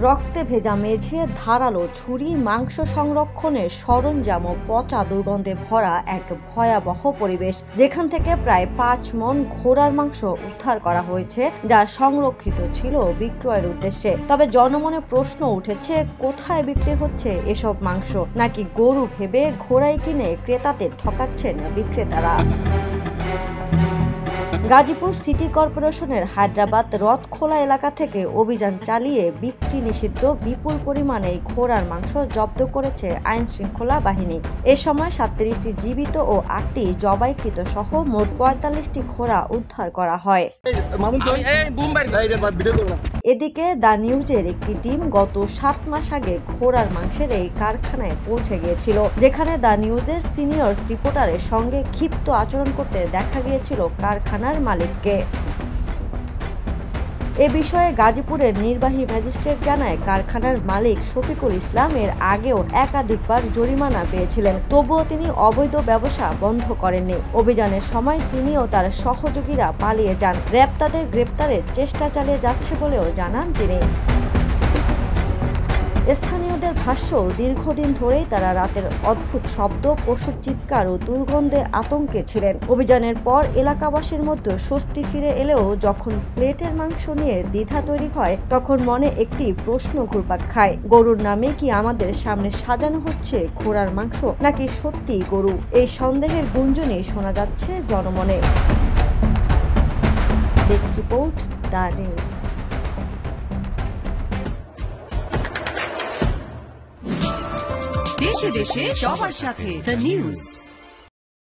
রক্তে ভেজা মেঝে, ধারালো ছুরি, মাংস সংরক্ষণের সরঞ্জাম ও পচা দুর্গন্ধে ভরা এক ভয়াবহ পরিবেশ, যেখান থেকে প্রায় 5 মণ ঘোড়ার মাংস উদ্ধার করা হয়েছে, যা সংরক্ষিত ছিল বিক্রয়ের উদ্দেশ্যে। তবে জনমনে প্রশ্ন উঠেছে, কোথায় বিক্রি হচ্ছে এসব মাংস? নাকি গরু ভেবে ঘোড়ায় কিনে ক্রেতাদের ঠকাচ্ছেন বিক্রেতারা? গাজীপুর সিটি কর্পোরেশনের হায়দ্রাবাদ রথখোলা এলাকা থেকে অভিযান চালিয়ে বিক্রি নিষিদ্ধ বিপুল পরিমাণে ঘোড়ার মাংস জব্দ করেছে আইন শৃঙ্খলা বাহিনী। এ সময় 37টি জীবিত ও 8টি জবাইকৃত সহ মোট 45টি ঘোড়া উদ্ধার করা হয়। এদিকে দ্য নিউজের একটি টিম গত 7 মাস আগে ঘোড়ার মাংসের এই কারখানায় পৌঁছে গিয়েছিল, যেখানে দ্য নিউজের সিনিয়র রিপোর্টারের সঙ্গে ক্ষিপ্ত আচরণ করতে দেখা গিয়েছিল কারখানার মালিককে। এ বিষয়ে গাজীপুরের নির্বাহী ম্যাজিস্ট্রেট জানায়, কারখানার মালিক শফিকুল ইসলাম এর আগেও একাধিকবার জরিমানা পেয়েছিলেন, তবুও তিনি অবৈধ ব্যবসা বন্ধ করেননি। অভিযানের সময় তিনি ও তার সহযোগীরা পালিয়ে যান। র্যাব তাদের গ্রেপ্তারের চেষ্টা চালিয়ে যাচ্ছে বলেও জানান তিনি। স্থানীয়দের ভাষ্য, দীর্ঘদিন ধরেই তারা রাতের অদ্ভুত শব্দ, পশুর চিৎকার ও দুর্গন্ধে আতঙ্কে ছিলেন। অভিযানের পর এলাকাবাসীর মধ্যে স্বস্তি ফিরে এলেও যখন প্লেটের মাংস নিয়ে দ্বিধা তৈরি হয়, তখন মনে একটি প্রশ্ন ঘুরপাক খায়, গরুর নামে কি আমাদের সামনে সাজানো হচ্ছে ঘোড়ার মাংস, নাকি সত্যি গরু? এই সন্দেহের গুঞ্জনই শোনা যাচ্ছে জনমনে। Desk report, the news. দেশে দেশে সবার সাথে দ্য নিউজ।